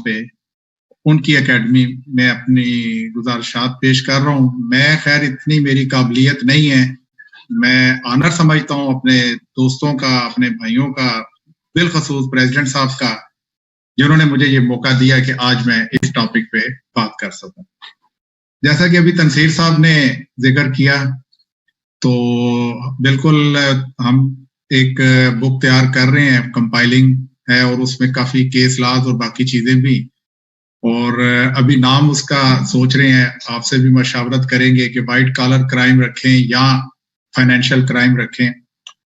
पे उनकी एकेडमी में अपनी गुजारिशात पेश कर रहा हूँ। मैं खैर इतनी मेरी काबिलियत नहीं है, मैं ऑनर समझता हूँ अपने दोस्तों का, अपने भाइयों का, बिलखसूस प्रेसिडेंट साहब का, जिन्होंने मुझे ये मौका दिया कि आज मैं इस टॉपिक पे बात कर सकूं। जैसा कि अभी तनसीर साहब ने जिक्र किया, तो बिल्कुल हम एक बुक तैयार कर रहे हैं, कंपाइलिंग है, और उसमें काफी केस लॉज और बाकी चीजें भी, और अभी नाम उसका सोच रहे हैं, आपसे भी मशावरत करेंगे कि वाइट कॉलर क्राइम रखें या फाइनेंशियल क्राइम रखें,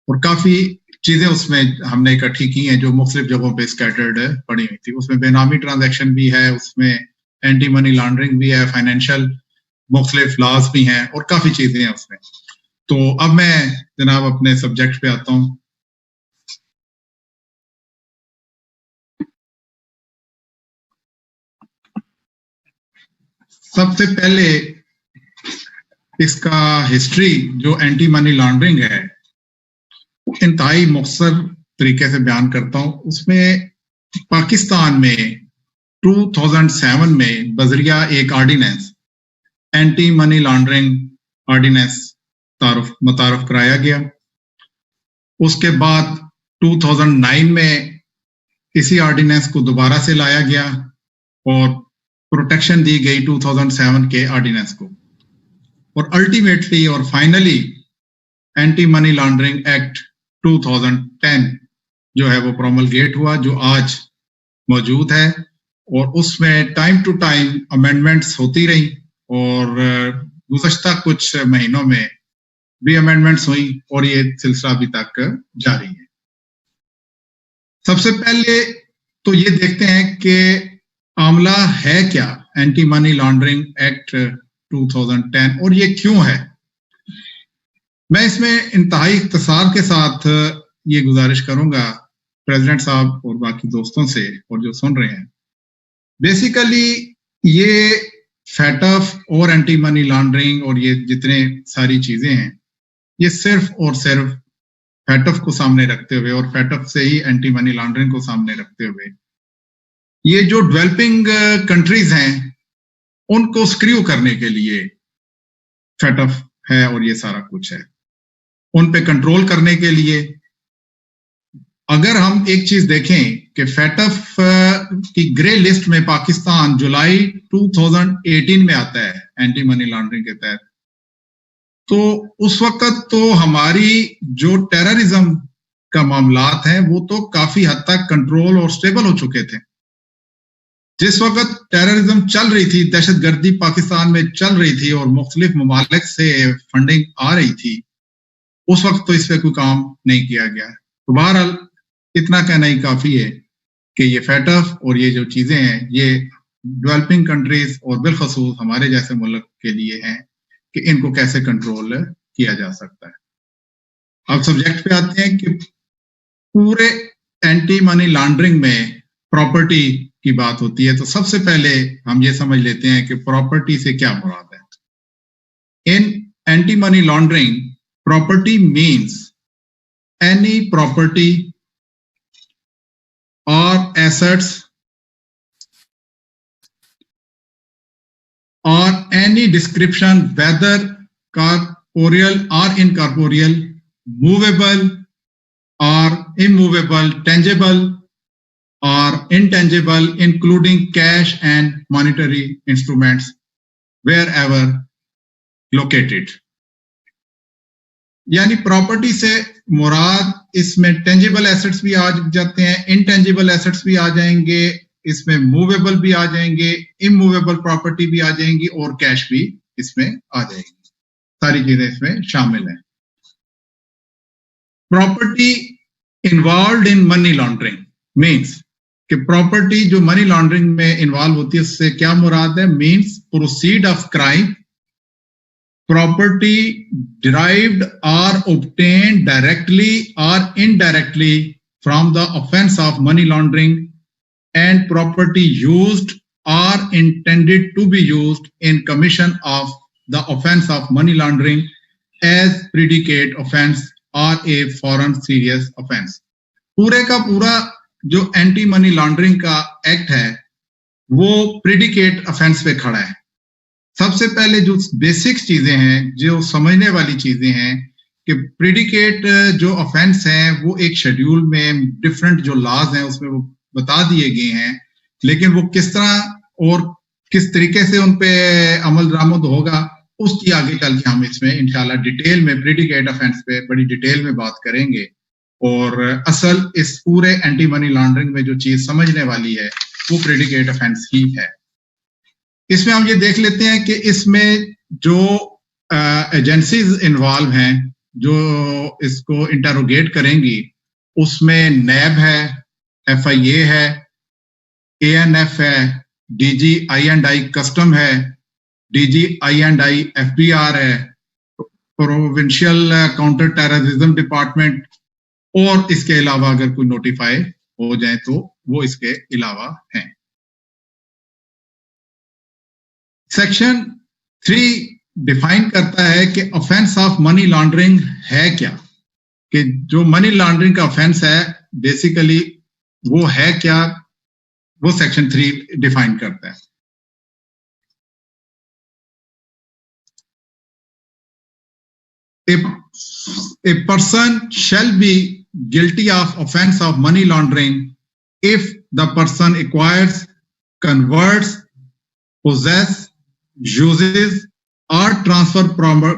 और काफी चीजें उसमें हमने इकट्ठी की हैं जो मुख्तलिफ जगहों पे स्कैटर्ड पड़ी हुई थी। उसमें बेनामी ट्रांजैक्शन भी है, उसमें एंटी मनी लॉन्ड्रिंग भी है, फाइनेंशियल मुख्तलिफ लॉज भी हैं, और काफी चीजें हैं उसमें। तो अब मैं जनाब अपने सब्जेक्ट पे आता हूँ। सबसे पहले इसका हिस्ट्री जो एंटी मनी लॉन्ड्रिंग है इंतहाई मुख्तसर तरीके से बयान करता हूँ। उसमें पाकिस्तान में 2007 में बजरिया एक ordinance, anti money laundering ordinance मुतारफ कराया गया। उसके बाद 2009 में इसी ऑर्डिनेंस को दोबारा से लाया गया और प्रोटेक्शन दी गई 2007 के ऑर्डिनेंस को, और अल्टीमेटली और finally anti money laundering act 2010 जो है वो प्रोमलगेट हुआ, जो आज मौजूद है, और उसमें टाइम टू टाइम अमेंडमेंट्स होती रही, और गुज़श्ता कुछ महीनों में भी अमेंडमेंट्स हुई, और ये सिलसिला अभी तक जारी है। सबसे पहले तो ये देखते हैं कि मामला है क्या एंटी मनी लॉन्ड्रिंग एक्ट 2010, और ये क्यों है। मैं इसमें इंतहाई इख्तिसार के साथ ये गुजारिश करूंगा प्रेसिडेंट साहब और बाकी दोस्तों से और जो सुन रहे हैं। बेसिकली ये फैटफ और एंटी मनी लॉन्ड्रिंग और ये जितने सारी चीजें हैं, ये सिर्फ और सिर्फ फैटफ को सामने रखते हुए और फैटफ से ही एंटी मनी लॉन्ड्रिंग को सामने रखते हुए, ये जो डेवलपिंग कंट्रीज हैं उनको स्क्रू करने के लिए फैटफ है, और ये सारा कुछ है उन पे कंट्रोल करने के लिए। अगर हम एक चीज देखें कि फैटफ की ग्रे लिस्ट में पाकिस्तान जुलाई 2018 में आता है एंटी मनी लॉन्ड्रिंग के तहत, तो उस वक्त तो हमारी जो टेररिज्म का मामलात हैं वो तो काफी हद तक कंट्रोल और स्टेबल हो चुके थे। जिस वक्त टेररिज्म चल रही थी, दहशतगर्दी पाकिस्तान में चल रही थी और मुख्तलिफ ममालिक से फंडिंग आ रही थी, उस वक्त तो इस पे कोई काम नहीं किया गया। तो बहरहाल इतना कहना ही काफी है कि ये फैटफ और ये जो चीजें हैं ये डेवलपिंग कंट्रीज और बिलखसूस हमारे जैसे मुल्क के लिए हैं कि इनको कैसे कंट्रोल किया जा सकता है। अब सब्जेक्ट पे आते हैं कि पूरे एंटी मनी लॉन्ड्रिंग में प्रॉपर्टी की बात होती है, तो सबसे पहले हम ये समझ लेते हैं कि प्रॉपर्टी से क्या मुराद है। In anti money laundering, property means any property or assets or any description, whether corporeal or incorporeal, movable or immovable, tangible or intangible, including cash and monetary instruments, wherever located। यानी property से मुराद इसमें tangible assets भी आ जाते हैं, intangible assets भी आ जाएंगे, इसमें movable भी आ जाएंगे, इमूवेबल प्रॉपर्टी भी आ जाएंगी, और कैश भी इसमें आ जाएगी। सारी चीजें इसमें शामिल हैं। Property involved in money laundering means कि प्रॉपर्टी जो मनी लॉन्ड्रिंग में इन्वॉल्व होती है उससे क्या मुराद है। Means proceed of crime, property derived or obtained directly or indirectly from the offense of money laundering, and property used or intended to be used in commission of the offense of money laundering as predicate offense or a foreign serious offense। पूरे का पूरा जो anti money laundering का act है वो predicate offence पे खड़ा है। सबसे पहले जो बेसिक चीजें हैं, जो समझने वाली चीजें हैं कि प्रेडिकेट जो ऑफेंस है वो एक शेड्यूल में डिफरेंट जो लॉज हैं उसमें वो बता दिए गए हैं, लेकिन वो किस तरह और किस तरीके से उन पे अमल दरामद होगा उसकी आगे कल के हम इसमें इंशाल्लाह डिटेल में प्रेडिकेट ऑफेंस पे बड़ी डिटेल में बात करेंगे। और असल इस पूरे एंटी मनी लॉन्ड्रिंग में जो चीज समझने वाली है वो प्रेडिकेट ऑफेंस ही है। इसमें हम ये देख लेते हैं कि इसमें जो एजेंसीज इन्वॉल्व हैं जो इसको इंटरोगेट करेंगी, उसमें नैब है, FIA है, ANF है, DGI&I कस्टम है, DGI&I FBR है, प्रोविंशियल काउंटर टेररिज्म डिपार्टमेंट, और इसके अलावा अगर कोई नोटिफाई हो जाए तो वो इसके अलावा हैं। सेक्शन 3 डिफाइन करता है कि ऑफेंस ऑफ मनी लॉन्ड्रिंग है क्या, कि जो मनी लॉन्ड्रिंग का ऑफेंस है बेसिकली वो है क्या, वो सेक्शन 3 डिफाइन करता है। A person shall be guilty of offense of money laundering if the person acquires, converts, possesses, uses or transfer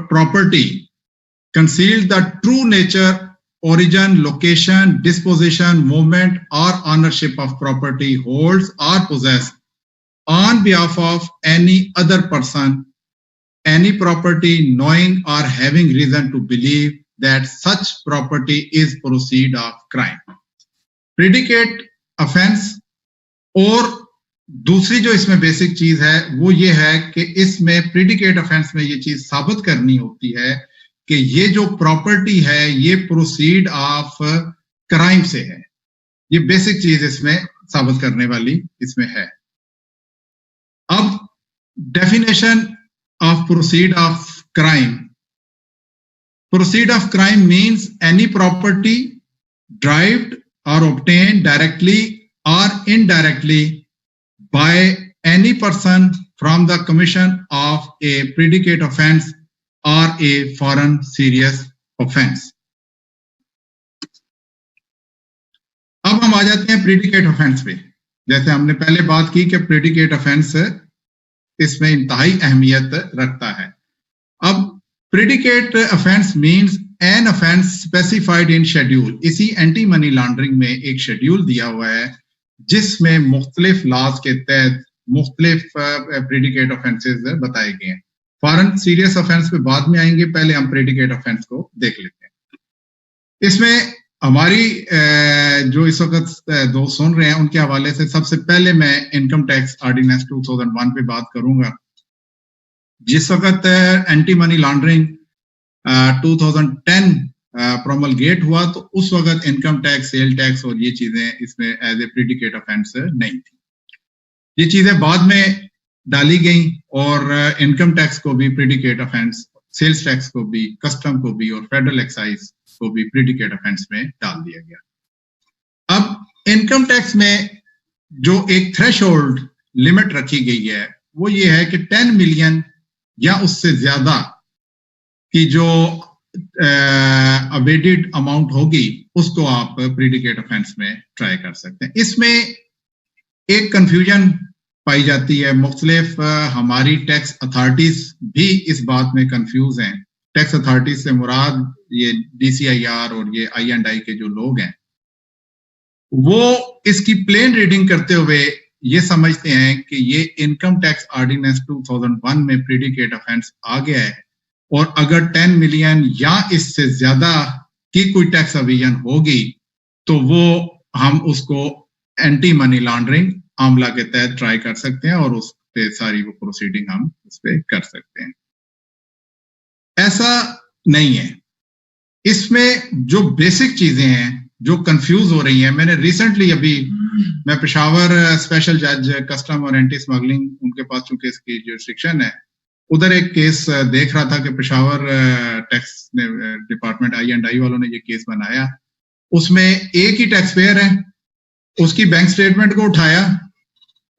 property, conceals the true nature, origin, location, disposition, movement or ownership of property, holds or possesses on behalf of any other person any property knowing or having reason to believe that such property is proceed of crime. Predicate offense और दूसरी जो इसमें basic चीज है वो ये है कि इसमें प्रेडिकेट ऑफेंस में ये चीज साबित करनी होती है कि ये जो प्रॉपर्टी है ये प्रोसीड ऑफ क्राइम से है। ये बेसिक चीज इसमें साबित करने वाली इसमें है। अब definition of proceed of crime. Proceed of crime means any property derived or obtained directly or indirectly by any person from the commission of a predicate offense or a foreign serious offense. अब हम आ जाते हैं predicate offence पे। जैसे हमने पहले बात की कि प्रेडिकेट ऑफेंस इसमें इंतहाई अहमियत रखता है। अब predicate offence means an offence specified in schedule. इसी एंटी मनी लॉन्ड्रिंग में एक शेड्यूल दिया हुआ है जिसमें मुख्तलिफ लॉज के तहत मुख्तलिफ प्रेडिकेट ऑफेंसेस बताए गए हैं। फॉरेन सीरियस ऑफेंस पे बाद में आएंगे, पहले हम प्रेडिकेट ऑफेंस को देख लेते हैं। इसमें हमारी जो इस वक्त दोस्त सुन रहे हैं उनके हवाले से सबसे पहले मैं इनकम टैक्स ऑर्डिनेंस 2001 पे बात करूंगा। जिस वक्त एंटी मनी लॉन्ड्रिंग 2010 प्रोमलगेट हुआ तो उस वक्त इनकम टैक्स, सेल टैक्स और ये चीजें इसमें एज ए प्रेडिकेट ऑफेंस नहीं थी। ये चीजें बाद में डाली गई और इनकम टैक्स को भी प्रेडिकेट ऑफेंस, सेल्स टैक्स को भी, कस्टम को भी और फेडरल एक्साइज को भी प्रेडिकेट ऑफेंस में डाल दिया गया। अब इनकम टैक्स में जो एक थ्रेशोल्ड लिमिट रखी गई है वो ये है कि 10 मिलियन या उससे ज्यादा की जो अवेडेड अमाउंट होगी उसको आप प्रेडिकेट ऑफेंस में ट्राई कर सकते हैं। इसमें एक कंफ्यूजन पाई जाती है, मुख्तलिफ हमारी टैक्स अथॉरिटीज भी इस बात में कंफ्यूज हैं। टैक्स अथॉरिटीज से मुराद ये DCIR और ये I&I के जो लोग हैं वो इसकी प्लेन रीडिंग करते हुए ये समझते हैं कि ये इनकम टैक्स ऑर्डिनेंस 2001 में प्रेडिकेट ऑफेंस आ गया है और अगर 10 मिलियन या इससे ज्यादा की कोई टैक्स अविजन होगी तो वो हम उसको एंटी मनी लॉन्ड्रिंग मामला के तहत ट्राई कर सकते हैं और उस पे सारी वो प्रोसीडिंग हम उस पे कर सकते हैं। ऐसा नहीं है। इसमें जो बेसिक चीजें हैं जो कंफ्यूज हो रही हैं, मैंने रिसेंटली अभी मैं पेशावर स्पेशल जज कस्टम और एंटी स्मगलिंग, उनके पास चूंकि इसकी जुरिस्डिक्शन है, उधर एक केस देख रहा था कि पेशावर टैक्स डिपार्टमेंट I&I वालों ने ये केस बनाया। उसमें एक ही टैक्स पेयर है, उसकी बैंक स्टेटमेंट को उठाया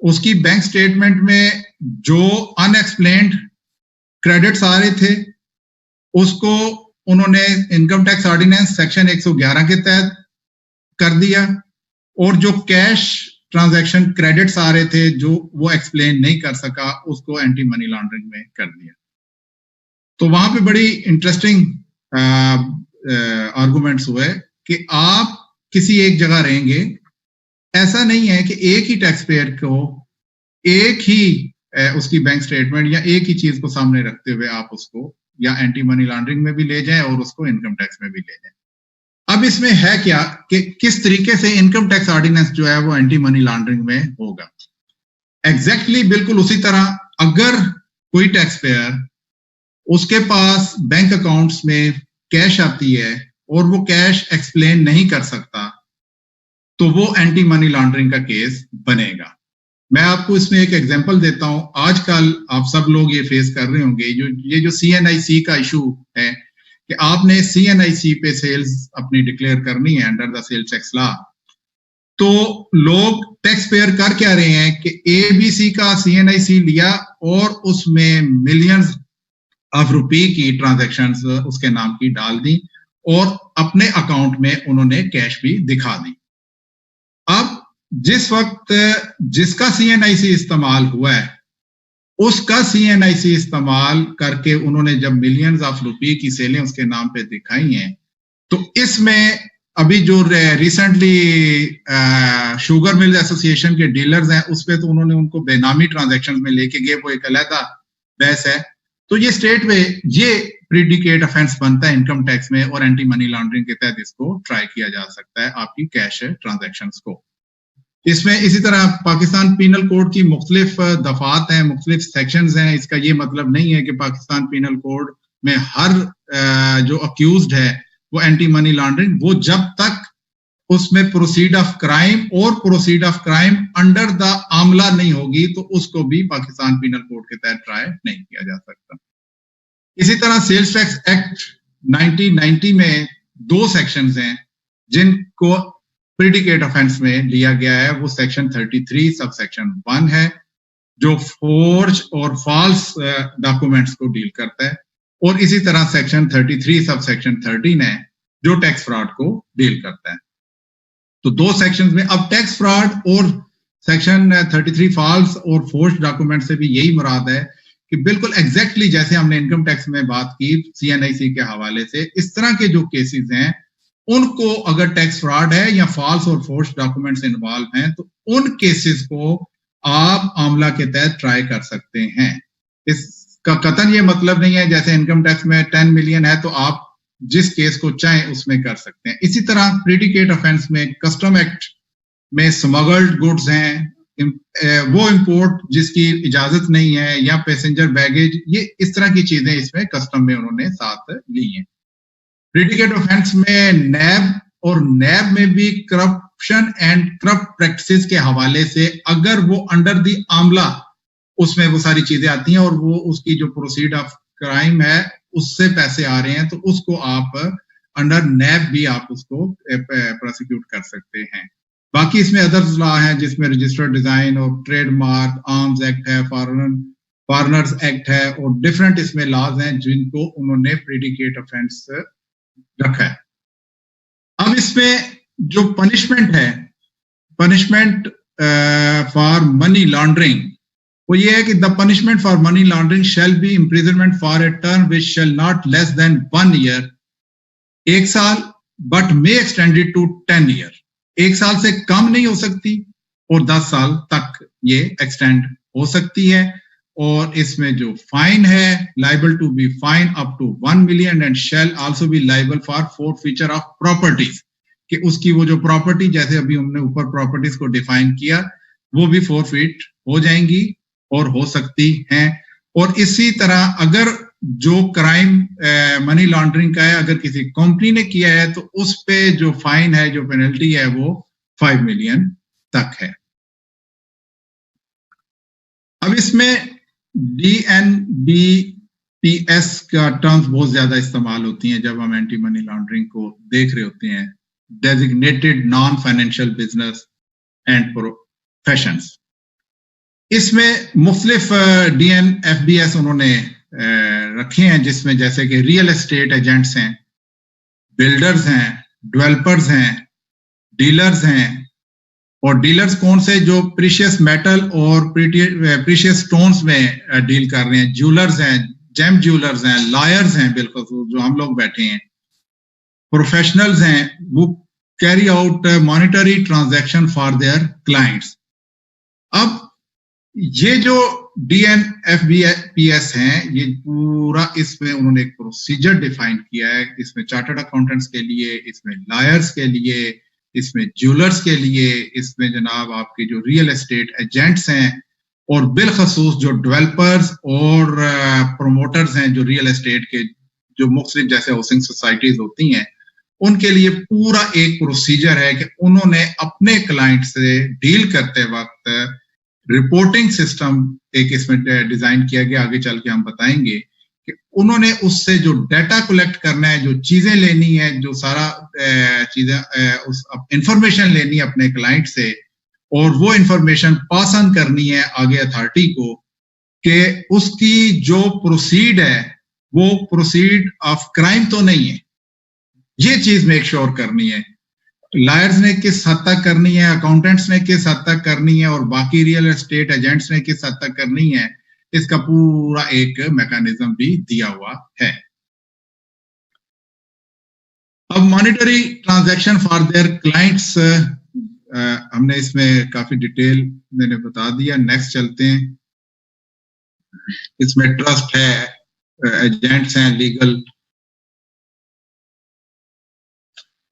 उसकी बैंक स्टेटमेंट में जो अनएक्सप्लेन्ड क्रेडिट्स आ रहे थे उसको उन्होंने इनकम टैक्स ऑर्डिनेंस सेक्शन 111 के तहत कर दिया, और जो कैश ट्रांजैक्शन क्रेडिट्स आ रहे थे जो वो एक्सप्लेन नहीं कर सका उसको एंटी मनी लॉन्ड्रिंग में कर दिया। तो वहां पे बड़ी इंटरेस्टिंग आर्गुमेंट्स हुए कि आप किसी एक जगह रहेंगे, ऐसा नहीं है कि एक ही टैक्स पेयर को एक ही उसकी बैंक स्टेटमेंट या एक ही चीज को सामने रखते हुए आप उसको या एंटी मनी लॉन्ड्रिंग में भी ले जाएं और उसको इनकम टैक्स में भी ले जाएं। अब इसमें है क्या कि किस तरीके से इनकम टैक्स ऑर्डिनेंस जो है वो एंटी मनी लॉन्ड्रिंग में होगा। एग्जैक्टली बिल्कुल उसी तरह अगर कोई टैक्स पेयर उसके पास बैंक अकाउंट्स में कैश आती है और वो कैश एक्सप्लेन नहीं कर सकता तो वो एंटी मनी लॉन्ड्रिंग का केस बनेगा। मैं आपको इसमें एक एग्जांपल देता हूं। आजकल आप सब लोग ये फेस कर रहे होंगे, ये जो CNIC का इशू है कि आपने CNIC पे सेल्स अपनी डिक्लेयर करनी है under the sales tax law, तो लोग टैक्स पेयर कर क्या रहे हैं कि ABC का CNIC लिया और उसमें मिलियंस ऑफ रुपए की ट्रांजैक्शंस उसके नाम की डाल दी और अपने अकाउंट में उन्होंने कैश भी दिखा दी। अब जिस वक्त जिसका CNIC इस्तेमाल हुआ है उसका CNIC इस्तेमाल करके उन्होंने जब मिलियंस ऑफ रुपए की सेलें उसके नाम पे दिखाई हैं, तो इसमें अभी जो रिसेंटली शुगर मिल एसोसिएशन के डीलर्स हैं उस पे तो उन्होंने उनको बेनामी ट्रांजैक्शन में लेके गए, वो एक अलग बहस है। तो ये स्टेट में ये प्रीडिकेट ऑफेंस बनता है इनकम टैक्स में और एंटी मनी लॉन्ड्रिंग के तहत इसको ट्राई किया जा सकता है आपकी कैश ट्रांजैक्शंस को। इसमें इसी तरह पाकिस्तान पीनल कोड की मुख्तलिफ दफात हैं, मुख्तलिफ सेक्शंस हैं। इसका ये मतलब नहीं है कि पाकिस्तान पीनल कोड में हर जो अक्यूज्ड है वो एंटी मनी लॉन्ड्रिंग, वो जब तक उसमें प्रोसीड ऑफ क्राइम और proceed of crime under the Amla नहीं होगी तो उसको भी पाकिस्तान पीनल कोड के तहत ट्राई नहीं किया जा सकता। इसी तरह सेल्स टैक्स एक्ट 1990 में 2 सेक्शंस हैं जिनको प्रीडिकेट ऑफेंस में लिया गया है। वो सेक्शन 33 सब सेक्शन 1 है जो फोर्ज और फॉल्स डॉक्यूमेंट्स को डील करता है, और इसी तरह सेक्शन 33 सब सेक्शन 13 है जो टैक्स फ्रॉड को डील करता है। तो 2 सेक्शंस में अब टैक्स फ्रॉड और सेक्शन 33 फॉल्स और फोर्ज डॉक्यूमेंट से भी यही मुराद है कि बिल्कुल एग्जैक्टली जैसे हमने इनकम टैक्स में बात की CNIC के हवाले से, इस तरह के जो केसेस हैं उनको अगर टैक्स फ्रॉड है या फॉल्स और फोर्स डॉक्यूमेंट्स इन्वॉल्व हैं तो उन केसेस को आप आमला के तहत ट्राई कर सकते हैं। इसका कतन ये मतलब नहीं है जैसे इनकम टैक्स में 10 मिलियन है तो आप जिस केस को चाहें उसमें कर सकते हैं। इसी तरह प्रीडिकेट ऑफेंस में कस्टम एक्ट में स्मगल्ड गुड्स हैं, वो इंपोर्ट जिसकी इजाजत नहीं है, या पैसेंजर बैगेज, ये इस तरह की चीजें इसमें कस्टम में उन्होंने साथ ली हैं। प्रीडिकेट ऑफेंस में नैब और नैब में भी करप्शन एंड करप्ट प्रैक्टिसेस के हवाले से अगर वो अंडर दी आमला उसमें वो सारी चीजें आती हैं और वो उसकी जो प्रोसीड ऑफ क्राइम है उससे पैसे आ रहे हैं तो उसको आप अंडर नैब भी आप उसको प्रोसिक्यूट कर सकते हैं। बाकी इसमें अदर्स लॉ है जिसमें रजिस्टर्ड डिजाइन और ट्रेडमार्क, आर्म्स एक्ट है, फॉरेनर्स एक्ट है, और डिफरेंट इसमें लॉज हैं जिनको उन्होंने प्रीडिकेट ऑफेंस रखा है। अब इसमें जो पनिशमेंट है, पनिशमेंट फॉर मनी लॉन्ड्रिंग, वो ये है कि the punishment for money laundering shall be imprisonment for a term which shall not less than 1 year, 1 साल, but may extended to 10 year. 1 साल से कम नहीं हो सकती और 10 साल तक ये एक्सटेंड हो सकती है। और इसमें जो फाइन है, liable to be fine up to 1 million and shall also be liable for forfeiture of properties, कि उसकी वो जो प्रॉपर्टी, जैसे अभी हमने ऊपर प्रॉपर्टीज को डिफाइन किया, वो भी फोरफीट हो जाएंगी और हो सकती हैं। और इसी तरह अगर जो क्राइम मनी लॉन्ड्रिंग का है अगर किसी कंपनी ने किया है तो उस पे जो फाइन है, जो पेनल्टी है, वो 5 मिलियन तक है। अब इसमें DNBPS का टर्म्स बहुत ज्यादा इस्तेमाल होती हैं जब हम एंटी मनी लॉन्ड्रिंग को देख रहे होते हैं, designated non financial business and professions. इसमें मुख्तलिफ DNFBS उन्होंने रखे हैं, जिसमें जैसे कि रियल एस्टेट एजेंट्स हैं, बिल्डर्स हैं, डेवलपर्स हैं, डीलर्स हैं। और डीलर्स कौन से? जो प्रीशियस मेटल और प्रीशियस स्टोन्स में डील कर रहे हैं। ज्वेलर्स हैं, जेम ज्वेलर्स हैं, लॉयर्स हैं, बिल्कुल जो हम लोग बैठे हैं। प्रोफेशनल्स हैं, वो carry out monetary transaction for their clients. अब ये जो DNFBS हैं, ये पूरा इसमें उन्होंने एक प्रोसीजर डिफाइन किया है। इसमें चार्टर्ड अकाउंटेंट्स के लिए, इसमें लॉयर्स के लिए, इसमें ज्वेलर्स के लिए, इसमें जनाब आपके जो रियल एस्टेट एजेंट्स हैं, और बिलखसूस जो डेवलपर्स और प्रोमोटर्स हैं, जो रियल एस्टेट के जो मुख्तलिफ जैसे हाउसिंग सोसाइटीज होती हैं, उनके लिए पूरा एक प्रोसीजर है कि उन्होंने अपने क्लाइंट से डील करते वक्त रिपोर्टिंग सिस्टम एक इसमें डिजाइन किया गया। आगे चल के हम बताएंगे कि उन्होंने उससे जो डाटा कलेक्ट करना है, जो चीजें लेनी है, जो सारा चीजें उस इंफॉर्मेशन लेनी है अपने क्लाइंट से, और वो इंफॉर्मेशन पास ऑन करनी है आगे अथॉरिटी को, कि उसकी जो प्रोसीड है वो प्रोसीड ऑफ क्राइम तो नहीं है। ये चीज मेक श्योर करनी है। लॉयर्स ने किस हद तक करनी है, अकाउंटेंट्स ने किस हद तक करनी है, और बाकी रियल एस्टेट एजेंट्स ने किस हद तक करनी है, इसका पूरा एक मैकेनिज्म भी दिया हुआ है। अब monetary transaction for their clients, हमने इसमें काफी डिटेल मैंने बता दिया। नेक्स्ट चलते हैं। इसमें ट्रस्ट है, एजेंट्स हैं, legal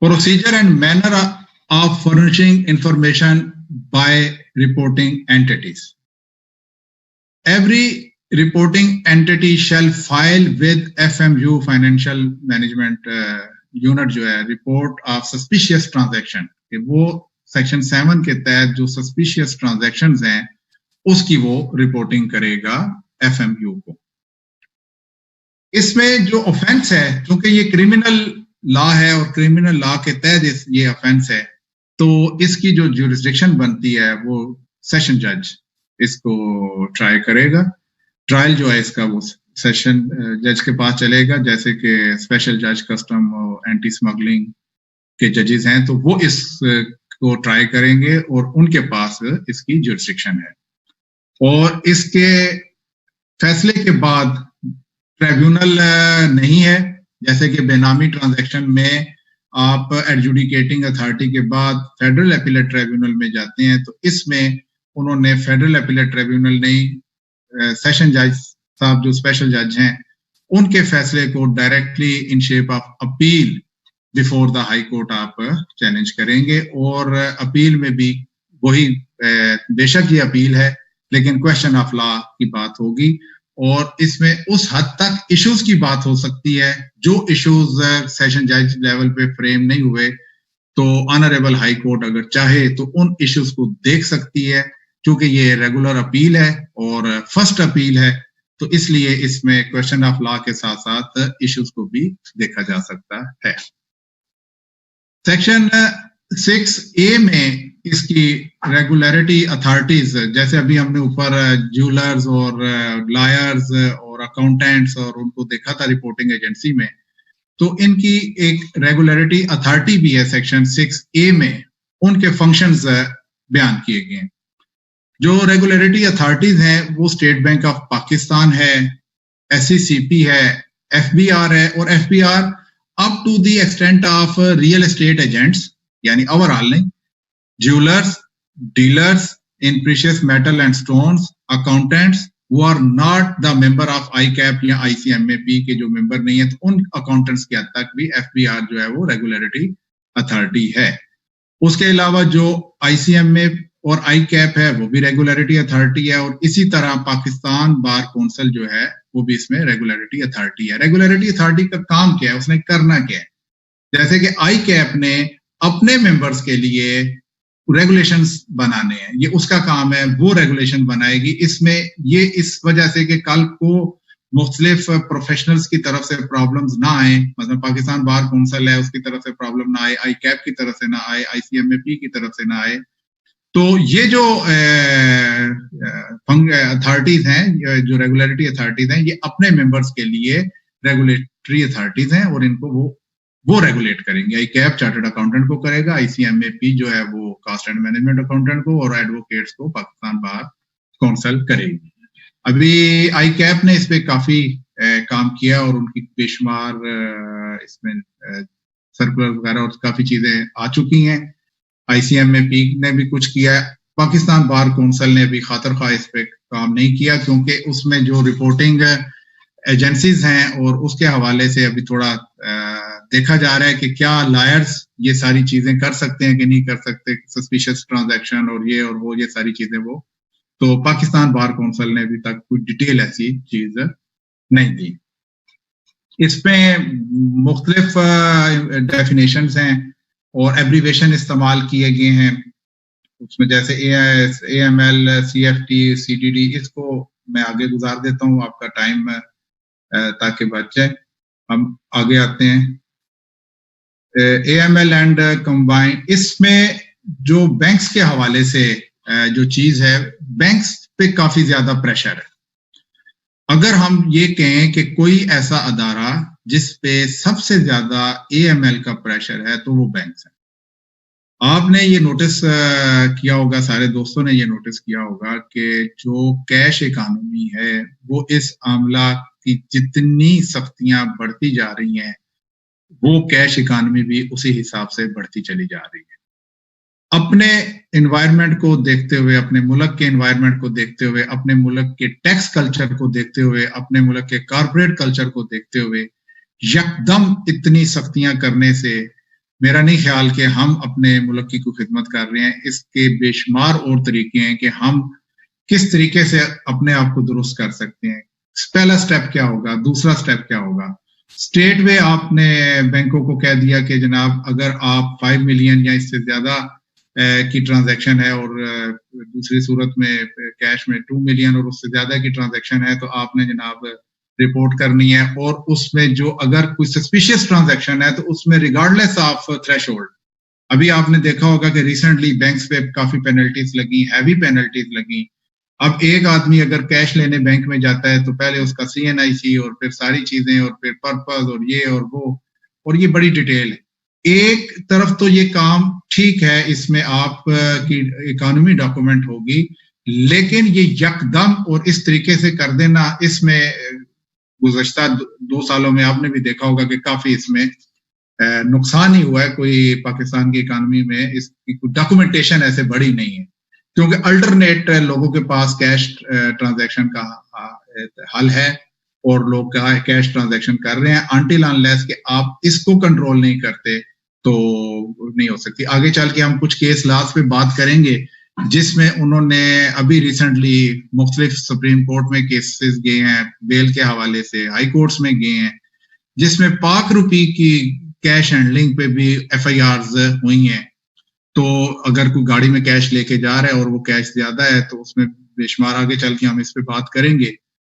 procedure and manner of furnishing information by reporting entities. Every reporting entity shall file with FMU Financial Management Unit जो है report of suspicious transaction, कि वो सेक्शन 7 के तहत जो suspicious transactions हैं उसकी वो रिपोर्टिंग करेगा FMU को। इसमें जो ऑफेंस है, क्योंकि ये क्रिमिनल लॉ है और क्रिमिनल लॉ के तहत ये ऑफेंस है, तो इसकी जो ज्यूरिसडिक्शन बनती है वो सेशन जज इसको ट्राई करेगा। ट्रायल जो है इसका वो सेशन जज के पास चलेगा, जैसे कि स्पेशल जज कस्टम और एंटी स्मगलिंग के जजेस हैं, तो वो इसको ट्राई करेंगे और उनके पास इसकी ज्यूरिसडिक्शन है। और इसके फैसले के बाद ट्रिब्यूनल नहीं है, जैसे कि बेनामी ट्रांजैक्शन में आप एडजुडिकेटिंग अथॉरिटी के बाद फेडरल अपीलेट ट्रिब्यूनल में जाते हैं, तो इसमें उन्होंने फेडरल अपीलेट ट्रिब्यूनल नहीं, सेशन जज साहब जो स्पेशल जज हैं उनके फैसले को directly in shape of appeal before the high court आप चैलेंज करेंगे। और अपील में भी वही, बेशक ये अपील है लेकिन क्वेश्चन ऑफ लॉ की बात होगी, और इसमें उस हद तक इश्यूज की बात हो सकती है जो इश्यूज सेशन जज लेवल पे फ्रेम नहीं हुए, तो ऑनरेबल हाई कोर्ट अगर चाहे तो उन इश्यूज को देख सकती है। क्योंकि ये रेगुलर अपील है और फर्स्ट अपील है, तो इसलिए इसमें क्वेश्चन ऑफ लॉ के साथ साथ इश्यूज को भी देखा जा सकता है। सेक्शन 6A में इसकी रेगुलरिटी अथॉरिटीज, जैसे अभी हमने ऊपर ज्वेलर्स और लॉयर्स और अकाउंटेंट्स और उनको देखा था रिपोर्टिंग एजेंसी में, तो इनकी एक रेगुलरिटी अथॉरिटी भी है सेक्शन 6A में, उनके फंक्शंस बयान किए गए हैं। जो रेगुलरिटी अथॉरिटीज हैं वो स्टेट बैंक ऑफ पाकिस्तान है, SCCP है, FBR है, और FBR up to the extent of real estate agents, यानी ओवरऑल नहीं, jewellers, dealers in precious metal and stones, accountants who are not the member of ICAP या ICMAP के जो member नहीं है, तो उन अकाउंटेंट्स के हद तक भी FBR जो है वो रेगुलेटरी अथॉरिटी है। उसके अलावा जो ICMA और ICAP है वो भी रेगुलेटरी अथॉरिटी है, और इसी तरह पाकिस्तान बार काउंसिल जो है वो भी इसमें रेगुलेटरी अथॉरिटी है। रेगुलेटरी अथॉरिटी का काम क्या है, उसने करना क्या है? जैसे कि ICAP ने अपने मेंबर्स के लिए रेगुलेशंस बनाने हैं, ये उसका काम है, वो रेगुलेशन बनाएगी। इसमें ये इस वजह से कि कल को मुख्तलिफ प्रोफेशनल्स की तरफ से प्रॉब्लम्स ना आए, मतलब पाकिस्तान बार काउंसिल है उसकी तरफ से प्रॉब्लम ना आए, ICAP की तरफ से ना आए, ICMAP की तरफ से ना आए, तो ये जो अथॉरिटीज हैं, जो रेगुलेटरी अथॉरिटीज हैं, ये अपने मेंबर्स के लिए रेगुलेटरी अथॉरिटीज हैं और इनको वो रेगुलेट करेंगे। ICAP चार्टर्ड अकाउंटेंट को करेगा, ICMAP जो है वो कास्ट एंड मैनेजमेंट अकाउंटेंट को, और एडवोकेट्स को पाकिस्तान बार काउंसिल करेगी। अभी ICAP ने इस पे काफी काम किया और उनकी बेशुमार इसमें सर्कुलर वगैरह और काफी चीजें आ चुकी हैं। ICMAP ने भी कुछ किया है। पाकिस्तान बार काउंसिल ने भी खातर खा इस पे काम नहीं किया, क्योंकि उसमें जो रिपोर्टिंग एजेंसीज हैं और उसके हवाले से अभी थोड़ा देखा जा रहा है कि क्या लायर्स ये सारी चीजें कर सकते हैं कि नहीं कर सकते, सस्पिशियस ट्रांजैक्शन और ये और वो, ये सारी चीजें वो। तो पाकिस्तान बार काउंसिल ने अभी तक कोई डिटेल ऐसी चीज नहीं दी। इसमें मुख्तलिफ डेफिनेशंस हैं और एब्रीवेशन इस्तेमाल किए गए हैं उसमें, जैसे AIS, AML, CFT, CDD, इसको मैं आगे गुजार देता हूँ आपका टाइम ताकि बच जाए। हम आगे आते हैं। AML एंड कंबाइन, इसमें जो बैंक्स के हवाले से जो चीज है, बैंक्स पे काफी ज्यादा प्रेशर है। अगर हम ये कहें कि कोई ऐसा अदारा जिस पे सबसे ज्यादा AML का प्रेशर है तो वो बैंक्स है। आपने ये नोटिस किया होगा, सारे दोस्तों ने ये नोटिस किया होगा कि जो कैश इकानमी है वो इस आमला की जितनी सख्तियां बढ़ती जा रही हैं, वो कैश इकानमी भी उसी हिसाब से बढ़ती चली जा रही है। अपने एनवायरनमेंट को देखते हुए, अपने मुल्क के एनवायरनमेंट को देखते हुए, अपने मुल्क के टैक्स कल्चर को देखते हुए, अपने मुल्क के कॉर्पोरेट कल्चर को देखते हुए यकदम इतनी सख्तियां करने से मेरा नहीं ख्याल कि हम अपने मुल्क की कोई खिदमत कर रहे हैं। इसके बेशुमार और तरीके हैं कि हम किस तरीके से अपने आप को दुरुस्त कर सकते हैं। पहला स्टेप क्या होगा, दूसरा स्टेप क्या होगा। स्टेट वे आपने बैंकों को कह दिया कि जनाब अगर आप 5 मिलियन या इससे ज्यादा की ट्रांजैक्शन है और दूसरी सूरत में कैश में 2 मिलियन और उससे ज्यादा की ट्रांजैक्शन है तो आपने जनाब रिपोर्ट करनी है। और उसमें जो अगर कोई सस्पिशियस ट्रांजैक्शन है तो उसमें रिगार्डलेस ऑफ थ्रेशोल्ड, अभी आपने देखा होगा कि रिसेंटली बैंक्स पे काफी पेनल्टीज लगी, हैवी पेनल्टीज लगी। अब एक आदमी अगर कैश लेने बैंक में जाता है तो पहले उसका CNIC और फिर सारी चीजें और फिर पर्पस और ये और वो, और ये बड़ी डिटेल है। एक तरफ तो ये काम ठीक है, इसमें आप की इकोनॉमी डॉक्यूमेंट होगी, लेकिन ये यकदम और इस तरीके से कर देना, इसमें गुज़श्ता 2 सालों में आपने भी देखा होगा कि काफी इसमें नुकसान ही हुआ है। कोई पाकिस्तान की इकोनॉमी में इसकी डॉक्यूमेंटेशन ऐसे बड़ी नहीं है, क्योंकि अल्टरनेट लोगों के पास कैश ट्रांजैक्शन का हल है और लोग कैश ट्रांजैक्शन कर रहे हैं। अनटिल अनलेस कि आप इसको कंट्रोल नहीं करते तो नहीं हो सकती। आगे चल के हम कुछ केस लॉज पे बात करेंगे जिसमें उन्होंने अभी रिसेंटली मुख्तलिफ सुप्रीम कोर्ट में केसेस गए हैं, बेल के हवाले से हाई कोर्ट्स में गए हैं, जिसमें पाक रुपी की कैश हैंडलिंग पे भी FIRs हुई हैं। तो अगर कोई गाड़ी में कैश लेके जा रहा है और वो कैश ज्यादा है तो उसमें बेशुमार, आगे चल के हम इस पे बात करेंगे,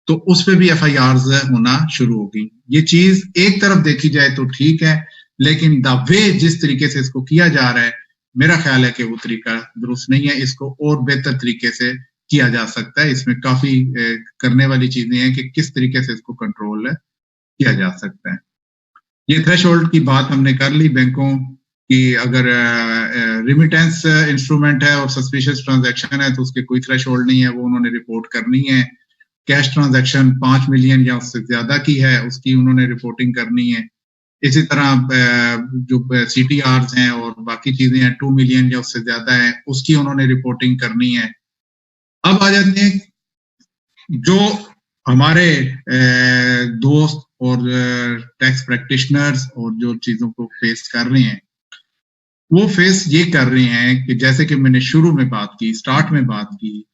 तो उस पे भी FIRs होना शुरू हो गई। ये चीज एक तरफ देखी जाए तो ठीक है, लेकिन द वे जिस तरीके से इसको किया जा रहा है, मेरा ख्याल है कि वो तरीका दुरुस्त नहीं है। इसको और बेहतर तरीके से किया जा सकता है। इसमें काफी करने वाली चीजें हैं कि किस तरीके से इसको कंट्रोल किया जा सकता है। ये थ्रेशोल्ड की बात हमने कर ली बैंकों की। अगर रिमिटेंस इंस्ट्रूमेंट है और सस्पिशियस ट्रांजैक्शन है तो उसके कोई थ्रेशोल्ड नहीं है, वो उन्होंने रिपोर्ट करनी है। कैश ट्रांजैक्शन 5 मिलियन या उससे ज्यादा की है, उसकी उन्होंने रिपोर्टिंग करनी है। इसी तरह जो CTRs हैं और बाकी चीजें हैं 2 मिलियन या उससे ज्यादा है, उसकी उन्होंने रिपोर्टिंग करनी है। अब आ जाते हैं जो हमारे दोस्त और टैक्स प्रैक्टिशनर्स और जो चीजों को फेस कर रहे हैं, वो फेस ये कर रहे हैं कि जैसे कि मैंने शुरू में बात की, स्टार्ट में बात की,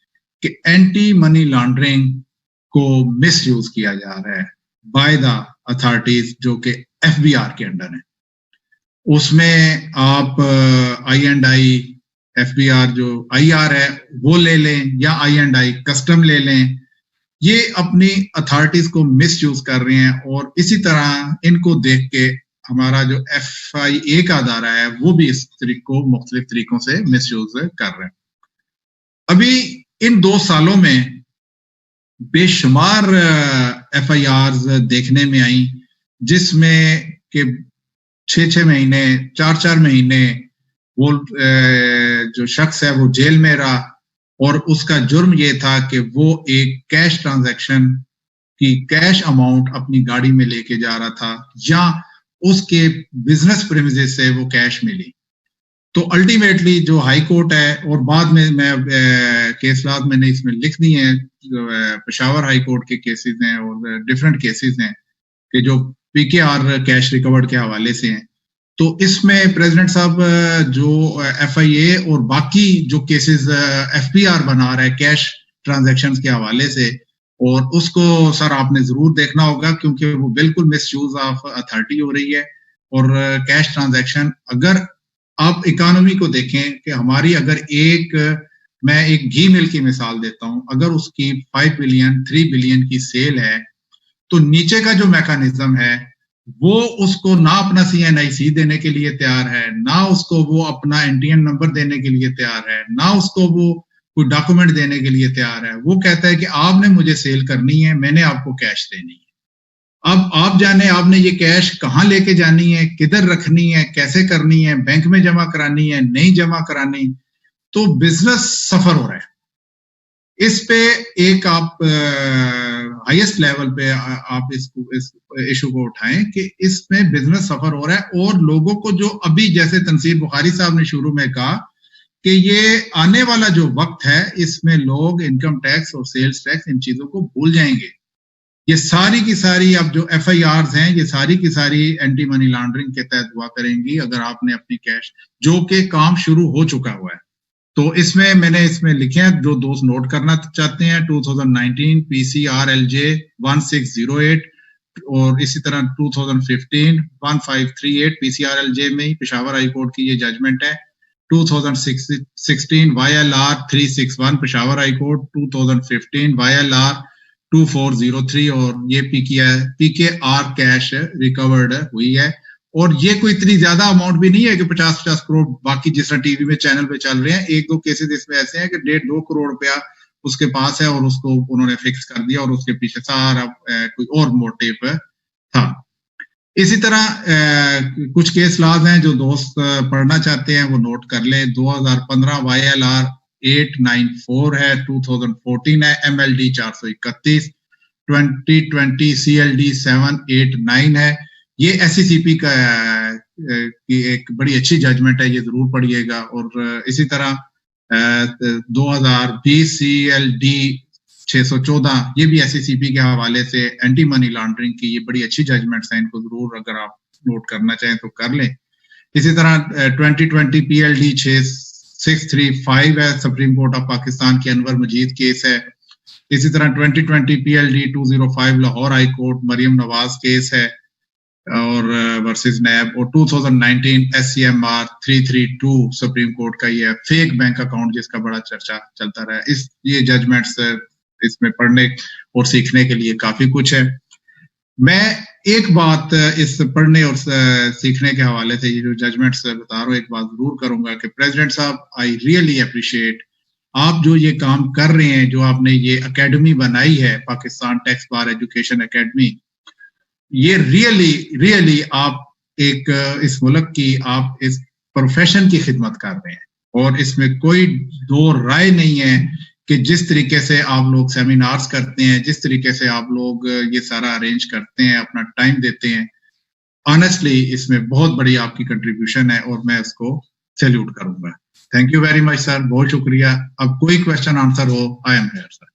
कि एंटी मनी लॉन्ड्रिंग को मिसयूज किया जा रहा है बाय द अथॉरिटीज जो कि FBR के अंडर है। उसमें आप I&I FBR जो IR है वो ले लें या I&I कस्टम ले लें, ये अपनी अथॉरिटीज को मिसयूज कर रहे हैं। और इसी तरह इनको देख के हमारा जो FIA का अदारा है वो भी इस तरीके को मुख्तलिफ तरीकों से मिसयूज कर रहे हैं। अभी इन 2 सालों में बेशुमार FIRs देखने में आई, जिसमें कि 6-6 महीने, 4-4 महीने वो जो शख्स है वो जेल में रहा, और उसका जुर्म ये था कि वो एक कैश ट्रांजैक्शन की कैश अमाउंट अपनी गाड़ी में लेके जा रहा था, या उसके बिजनेस प्रेमिसेस से वो कैश मिली। तो अल्टीमेटली जो हाई कोर्ट है, और बाद में मैं केसलात मैंने इसमें लिख दी हैं, पेशावर हाई कोर्ट के केसेस हैं और डिफरेंट केसेस हैं कि जो PKR कैश रिकवर्ड के हवाले से हैं। तो इसमें प्रेसिडेंट साहब जो FIA और बाकी जो केसेस FPR बना रहा है कैश ट्रांजैक्शंस के हवाले से, और उसको सर आपने जरूर देखना होगा, क्योंकि वो बिल्कुल मिसयूज ऑफ अथॉरिटी हो रही है। और कैश ट्रांजैक्शन, अगर आप इकोनॉमी को देखें कि हमारी अगर मैं एक घी मिल की मिसाल देता हूं, अगर उसकी 5 बिलियन 3 बिलियन की सेल है, तो नीचे का जो मैकेनिज्म है वो उसको ना अपना CNIC देने के लिए तैयार है, ना उसको वो अपना NTN नंबर देने के लिए तैयार है, ना उसको वो कोई डॉक्यूमेंट देने के लिए तैयार है। वो कहता है कि आपने मुझे सेल करनी है, मैंने आपको कैश देनी है। अब आप जाने आपने ये कैश कहाँ लेके जानी है, किधर रखनी है, कैसे करनी है, बैंक में जमा करानी है, नहीं जमा करानी, तो बिजनेस सफर हो रहा है। इस पे एक आप हाईएस्ट लेवल पे आप इस इशू को उठाएं कि इसमें बिजनेस सफर हो रहा है, और लोगों को जो अभी जैसे तनसीर बुखारी साहब ने शुरू में कहा कि ये आने वाला जो वक्त है, इसमें लोग इनकम टैक्स और सेल्स टैक्स इन चीजों को भूल जाएंगे। ये सारी की सारी अब जो FIRs हैं, ये सारी की सारी एंटी मनी लॉन्ड्रिंग के तहत हुआ करेंगी, अगर आपने अपनी कैश, जो कि काम शुरू हो चुका हुआ है। तो इसमें मैंने इसमें लिखे हैं, जो दोस्त नोट करना चाहते हैं, 2019 PCRLJ 1608, और इसी तरह 2015 1538 PCRLJ में ही पेशावर हाई कोर्ट की ये जजमेंट है। 2016 YLR 361 Peshawar high court, 2015 YLR 2403, और ये PKR कैश रिकवर्ड हुई है। और ये कोई इतनी ज्यादा अमाउंट भी नहीं है कि 50-50 करोड़ बाकी जिस तरह टीवी में चैनल पे चल रहे हैं। 1-2 केसेस इसमें ऐसे हैं कि 1.5-2 करोड़ रुपया उसके पास है, और उसको उन्होंने फिक्स कर दिया, और उसके पीछे सारा कोई और मोटिव था। इसी तरह कुछ केस लॉज हैं जो दोस्त पढ़ना चाहते हैं वो नोट कर ले। 2015 YLR 894 है, 2014 है MLD 431, 2020 CLD 789 है। ये SCCP का की एक बड़ी अच्छी जजमेंट है, ये जरूर पढ़िएगा। और इसी तरह 2020 CLD 614, ये भी SCCP के हवाले से एंटी मनी लॉन्ड्रिंग की ये बड़ी अच्छी जजमेंट्स हैं, इनको जरूर अगर आप नोट करना चाहें तो कर लें। इसी तरह 2020 PLD 635 है, सुप्रीम कोर्ट ऑफ पाकिस्तान की अनवर मजीद केस है। इसी तरह 2020 PLD 205 Lahore high court Maryam Nawaz case है, और वर्सेस नैब। और 2019 SCMR 332 सुप्रीम कोर्ट का ये फेक बैंक अकाउंट जिसका बड़ा चर्चा चलता रहा। ये जजमेंट्स इसमें पढ़ने और सीखने के लिए काफी कुछ है। मैं एक बात इस पढ़ने और सीखने के हवाले से, ये जो जजमेंट्स बता रहा हूँ, एक बात जरूर करूंगा कि प्रेसिडेंट साहब, आई रियली अप्रिशिएट आप जो ये काम कर रहे हैं, जो आपने ये एकेडमी बनाई है, Pakistan tax bar education academy, ये रियली आप एक इस मुल्क की, आप इस प्रोफेशन की खिदमत कर रहे हैं, और इसमें कोई दो राय नहीं है कि जिस तरीके से आप लोग सेमिनार्स करते हैं, जिस तरीके से आप लोग ये सारा अरेंज करते हैं, अपना टाइम देते हैं, ऑनेस्टली इसमें बहुत बड़ी आपकी कंट्रीब्यूशन है, और मैं उसको सैल्यूट करूंगा। Thank you very much sir, बहुत शुक्रिया। अब कोई क्वेश्चन आंसर हो, आई एम हियर सर।